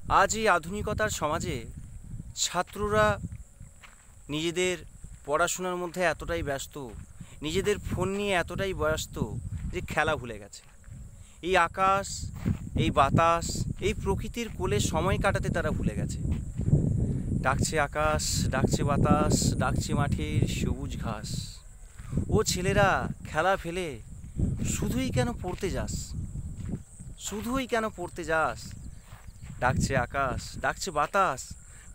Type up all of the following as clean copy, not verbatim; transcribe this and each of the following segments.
আজ এই আধুনিকতার সমাজে ছাত্ররা নিজেদের পড়াশোনার মধ্যে এতটাই ব্যস্ত, নিজেদের ফোন নিয়ে এতটাই ব্যস্ত যে খেলা ভুলে গেছে। এই আকাশ, এই বাতাস, এই প্রকৃতির কোলে সময় কাটাতে তারা ভুলে গেছে। ডাকছে আকাশ, ডাকছে বাতাস, ডাকছে মাঠের সবুজ ঘাস। ও ছেলেরা, খেলা ফেলে শুধুই কেন পড়তে যাস? শুধুই কেন পড়তে যাস? ডাকছে আকাশ, ডাকছে বাতাস,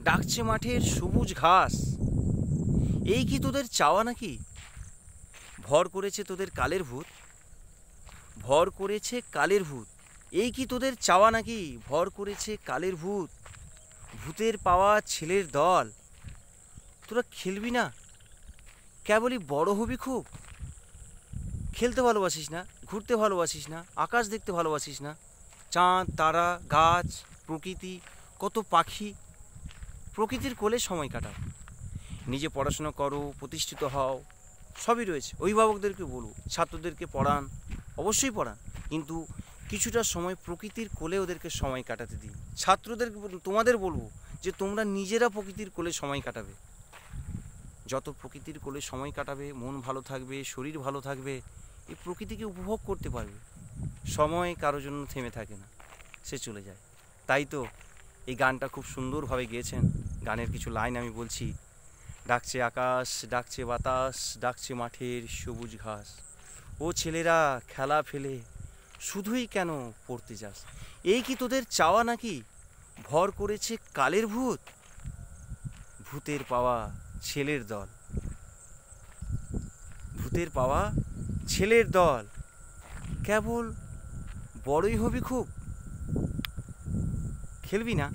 ডাকছে মাঠের সবুজ ঘাস। এই কি তোদের চাওয়া নাকি? ভর করেছে তোদের কালের ভূত, ভর করেছে কালের ভূত। এই কি তোদের চাওয়া নাকি? ভর করেছে কালের ভূত। ভূতের পাওয়া ছেলের দল, তোরা খেলবি না? কেবলই বড় হবি খুব। খেলতে ভালোবাসিস না, ঘুরতে ভালোবাসিস না, আকাশ দেখতে ভালোবাসিস না। চাঁদ, তারা, গাছ, প্রকৃতি, কত পাখি, প্রকৃতির কোলে সময় কাটাও। নিজে পড়াশোনা করো, প্রতিষ্ঠিত হও, সবই রয়েছে। অভিভাবকদেরকে বলবো, ছাত্রদেরকে পড়ান, অবশ্যই পড়ান, কিন্তু কিছুটা সময় প্রকৃতির কোলে ওদেরকে সময় কাটাতে দিন। ছাত্রদেরকে তোমাদের বলবো যে তোমরা নিজেরা প্রকৃতির কোলে সময় কাটাবে। যত প্রকৃতির কোলে সময় কাটাবে, মন ভালো থাকবে, শরীর ভালো থাকবে, এই প্রকৃতিকে উপভোগ করতে পারবে। সময় কারোর জন্য থেমে থাকে না, সে চলে যায়। তাই তো এই গানটা খুব সুন্দরভাবে গেয়েছেন। গানের কিছু লাইন আমি বলছি। ডাকছে আকাশ, ডাকছে বাতাস, ডাকছে মাঠের সবুজ ঘাস। ও ছেলেরা, খেলা ফেলে শুধুই কেন পড়তে যাস? এই কি তোদের চাওয়া নাকি? ভর করেছে কালের ভূত, ভূতের পাওয়া ছেলের দল। ভূতের পাওয়া ছেলের দল, কেবল বড়ই হবি খুব। খেলবি না?